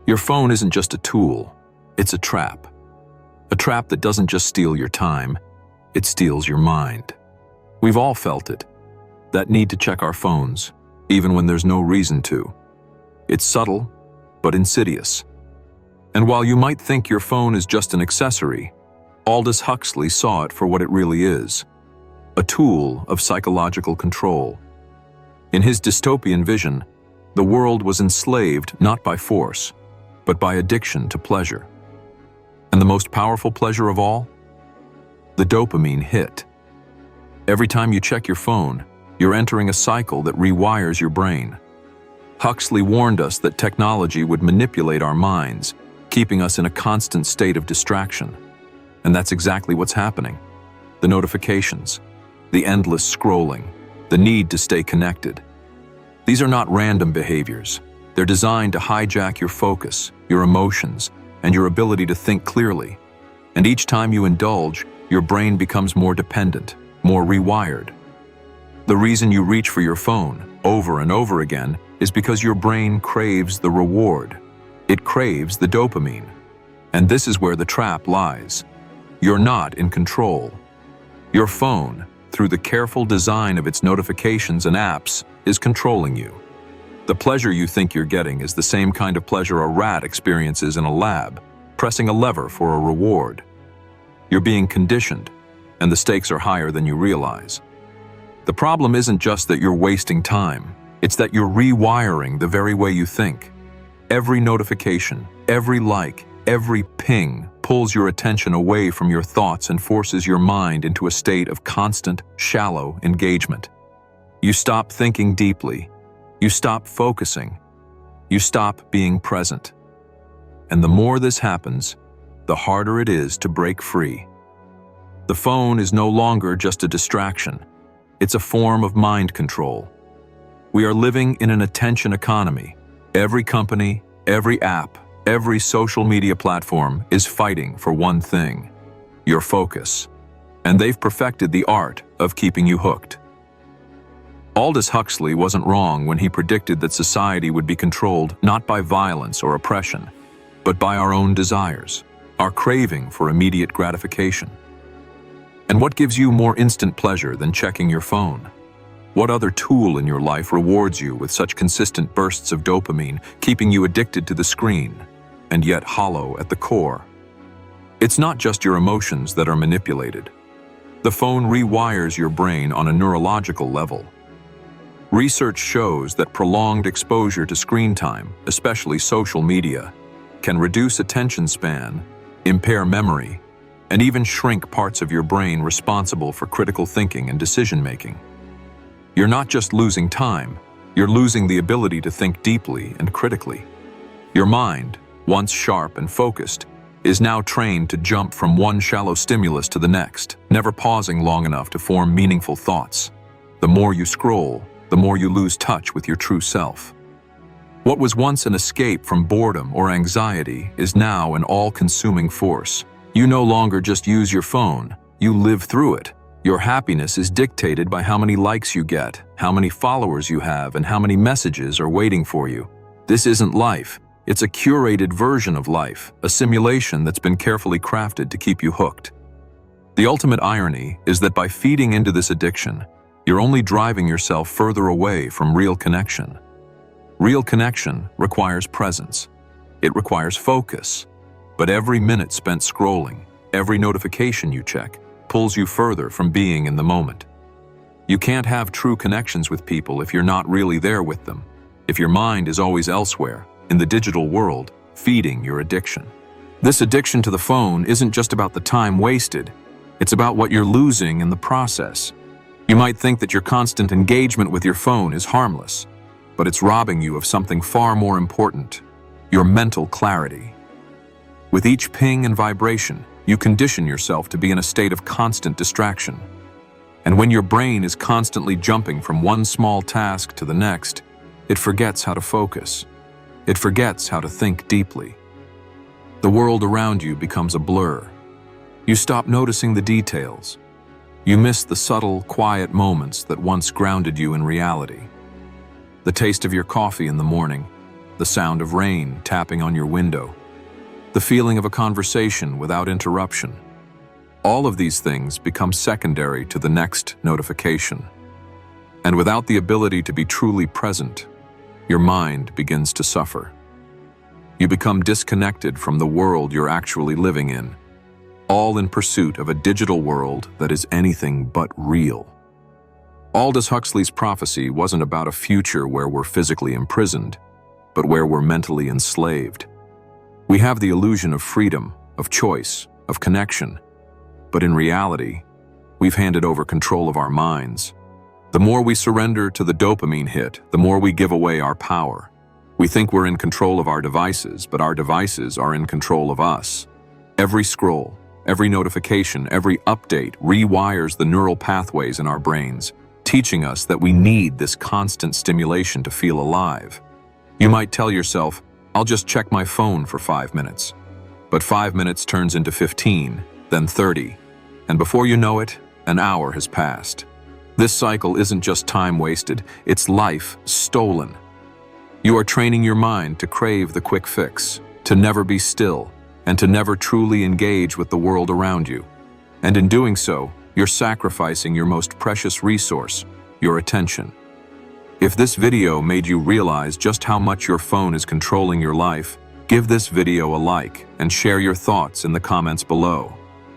Your phone isn't just a tool, it's a trap. A trap that doesn't just steal your time, it steals your mind. We've all felt it. That need to check our phones, even when there's no reason to. It's subtle, but insidious. And while you might think your phone is just an accessory, Aldous Huxley saw it for what it really is: a tool of psychological control. In his dystopian vision, the world was enslaved not by force, but by addiction to pleasure. And the most powerful pleasure of all? The dopamine hit. Every time you check your phone, you're entering a cycle that rewires your brain. Huxley warned us that technology would manipulate our minds, keeping us in a constant state of distraction. And that's exactly what's happening. The notifications, the endless scrolling, the need to stay connected. These are not random behaviors. They're designed to hijack your focus, your emotions, and your ability to think clearly. And each time you indulge, your brain becomes more dependent, more rewired. The reason you reach for your phone over and over again is because your brain craves the reward. It craves the dopamine. And this is where the trap lies. You're not in control. Your phone, through the careful design of its notifications and apps, is controlling you. The pleasure you think you're getting is the same kind of pleasure a rat experiences in a lab, pressing a lever for a reward. You're being conditioned, and the stakes are higher than you realize. The problem isn't just that you're wasting time, it's that you're rewiring the very way you think. Every notification, every like, every ping pulls your attention away from your thoughts and forces your mind into a state of constant, shallow engagement. You stop thinking deeply. You stop focusing. You stop being present. And the more this happens, the harder it is to break free. The phone is no longer just a distraction. It's a form of mind control. We are living in an attention economy. Every company, every app, every social media platform is fighting for one thing: your focus. And they've perfected the art of keeping you hooked. Aldous Huxley wasn't wrong when he predicted that society would be controlled not by violence or oppression, but by our own desires, our craving for immediate gratification. And what gives you more instant pleasure than checking your phone? What other tool in your life rewards you with such consistent bursts of dopamine, keeping you addicted to the screen, and yet hollow at the core? It's not just your emotions that are manipulated. The phone rewires your brain on a neurological level. Research shows that prolonged exposure to screen time, especially social media, can reduce attention span, impair memory, and even shrink parts of your brain responsible for critical thinking and decision-making. You're not just losing time, you're losing the ability to think deeply and critically. Your mind, once sharp and focused, is now trained to jump from one shallow stimulus to the next, never pausing long enough to form meaningful thoughts. The more you scroll, the more you lose touch with your true self. What was once an escape from boredom or anxiety is now an all-consuming force. You no longer just use your phone, you live through it. Your happiness is dictated by how many likes you get, how many followers you have, and how many messages are waiting for you. This isn't life. It's a curated version of life, a simulation that's been carefully crafted to keep you hooked. The ultimate irony is that by feeding into this addiction, you're only driving yourself further away from real connection. Real connection requires presence. It requires focus. But every minute spent scrolling, every notification you check, pulls you further from being in the moment. You can't have true connections with people if you're not really there with them, if your mind is always elsewhere, in the digital world, feeding your addiction. This addiction to the phone isn't just about the time wasted, it's about what you're losing in the process. You might think that your constant engagement with your phone is harmless, but it's robbing you of something far more important: your mental clarity. With each ping and vibration, you condition yourself to be in a state of constant distraction. And when your brain is constantly jumping from one small task to the next, it forgets how to focus. It forgets how to think deeply. The world around you becomes a blur. You stop noticing the details. You miss the subtle, quiet moments that once grounded you in reality. The taste of your coffee in the morning, the sound of rain tapping on your window, the feeling of a conversation without interruption. All of these things become secondary to the next notification. And without the ability to be truly present, your mind begins to suffer. You become disconnected from the world you're actually living in, all in pursuit of a digital world that is anything but real. Aldous Huxley's prophecy wasn't about a future where we're physically imprisoned, but where we're mentally enslaved. We have the illusion of freedom, of choice, of connection, but in reality, we've handed over control of our minds. The more we surrender to the dopamine hit, the more we give away our power. We think we're in control of our devices, but our devices are in control of us. Every scroll, every notification, every update rewires the neural pathways in our brains, teaching us that we need this constant stimulation to feel alive. You might tell yourself, I'll just check my phone for 5 minutes. But 5 minutes turns into 15, then 30, and before you know it, an hour has passed. This cycle isn't just time wasted, it's life stolen. You are training your mind to crave the quick fix, to never be still, and to never truly engage with the world around you. And in doing so, you're sacrificing your most precious resource, your attention. If this video made you realize just how much your phone is controlling your life, give this video a like and share your thoughts in the comments below.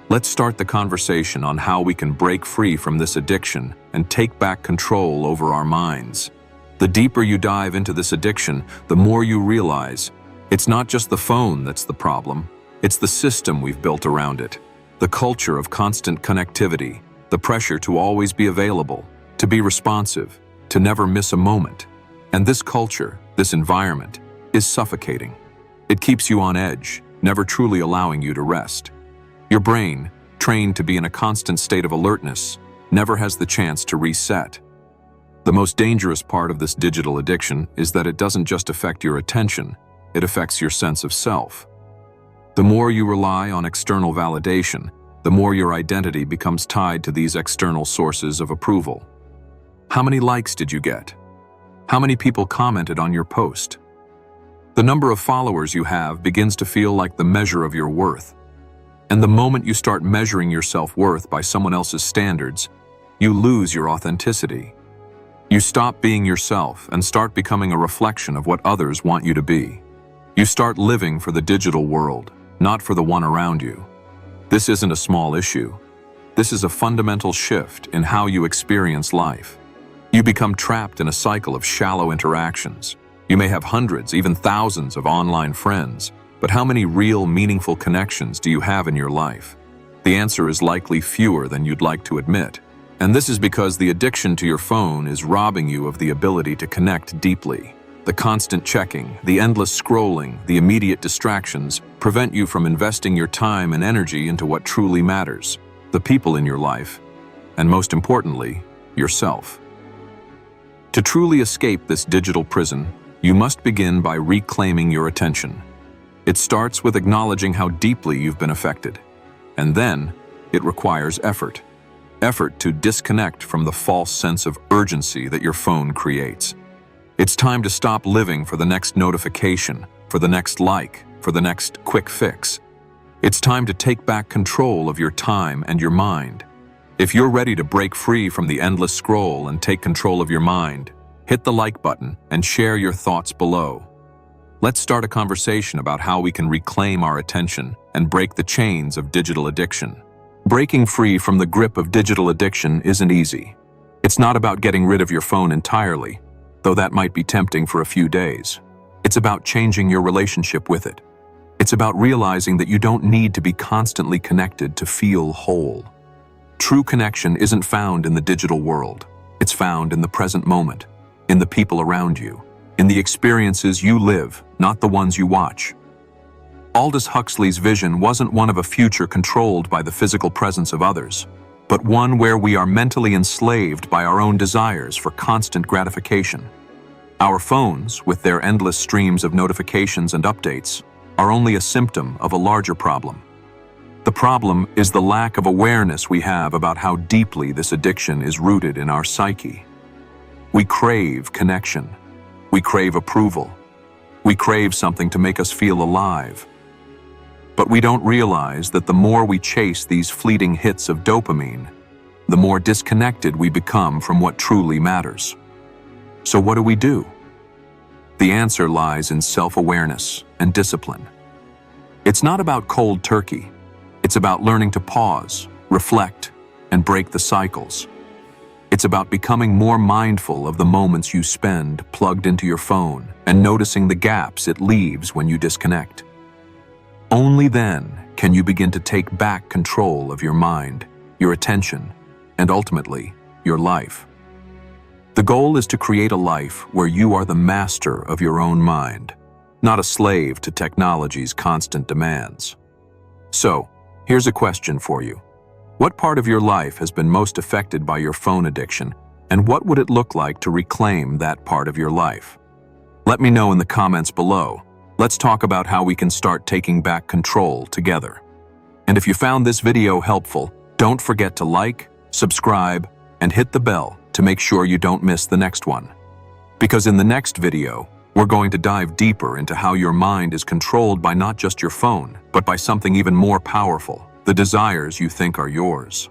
Let's start the conversation on how we can break free from this addiction and take back control over our minds. The deeper you dive into this addiction, the more you realize it's not just the phone that's the problem, it's the system we've built around it. The culture of constant connectivity, the pressure to always be available, to be responsive, to never miss a moment. And this culture, this environment, is suffocating. It keeps you on edge, never truly allowing you to rest. Your brain, trained to be in a constant state of alertness, never has the chance to reset. The most dangerous part of this digital addiction is that it doesn't just affect your attention, it affects your sense of self. The more you rely on external validation, the more your identity becomes tied to these external sources of approval. How many likes did you get? How many people commented on your post? The number of followers you have begins to feel like the measure of your worth. And the moment you start measuring your self-worth by someone else's standards, you lose your authenticity. You stop being yourself and start becoming a reflection of what others want you to be. You start living for the digital world, not for the one around you. This isn't a small issue. This is a fundamental shift in how you experience life. You become trapped in a cycle of shallow interactions. You may have hundreds, even thousands of online friends, but how many real, meaningful connections do you have in your life? The answer is likely fewer than you'd like to admit. And this is because the addiction to your phone is robbing you of the ability to connect deeply. The constant checking, the endless scrolling, the immediate distractions prevent you from investing your time and energy into what truly matters, the people in your life, and most importantly, yourself. To truly escape this digital prison, you must begin by reclaiming your attention. It starts with acknowledging how deeply you've been affected. And then, it requires effort. Effort to disconnect from the false sense of urgency that your phone creates. It's time to stop living for the next notification, for the next like, for the next quick fix. It's time to take back control of your time and your mind. If you're ready to break free from the endless scroll and take control of your mind, hit the like button and share your thoughts below. Let's start a conversation about how we can reclaim our attention and break the chains of digital addiction. Breaking free from the grip of digital addiction isn't easy. It's not about getting rid of your phone entirely, though that might be tempting for a few days. It's about changing your relationship with it. It's about realizing that you don't need to be constantly connected to feel whole. True connection isn't found in the digital world. It's found in the present moment, in the people around you, in the experiences you live, not the ones you watch. Aldous Huxley's vision wasn't one of a future controlled by the physical presence of others, but one where we are mentally enslaved by our own desires for constant gratification. Our phones, with their endless streams of notifications and updates, are only a symptom of a larger problem. The problem is the lack of awareness we have about how deeply this addiction is rooted in our psyche. We crave connection. We crave approval. We crave something to make us feel alive. But we don't realize that the more we chase these fleeting hits of dopamine, the more disconnected we become from what truly matters. So what do? The answer lies in self-awareness and discipline. It's not about cold turkey. It's about learning to pause, reflect, and break the cycles. It's about becoming more mindful of the moments you spend plugged into your phone and noticing the gaps it leaves when you disconnect. Only then can you begin to take back control of your mind, your attention, and ultimately, your life. The goal is to create a life where you are the master of your own mind, not a slave to technology's constant demands. So, here's a question for you. What part of your life has been most affected by your phone addiction, and what would it look like to reclaim that part of your life? Let me know in the comments below. Let's talk about how we can start taking back control together. And if you found this video helpful, don't forget to like, subscribe, and hit the bell to make sure you don't miss the next one. Because in the next video, we're going to dive deeper into how your mind is controlled by not just your phone, but by something even more powerful, the desires you think are yours.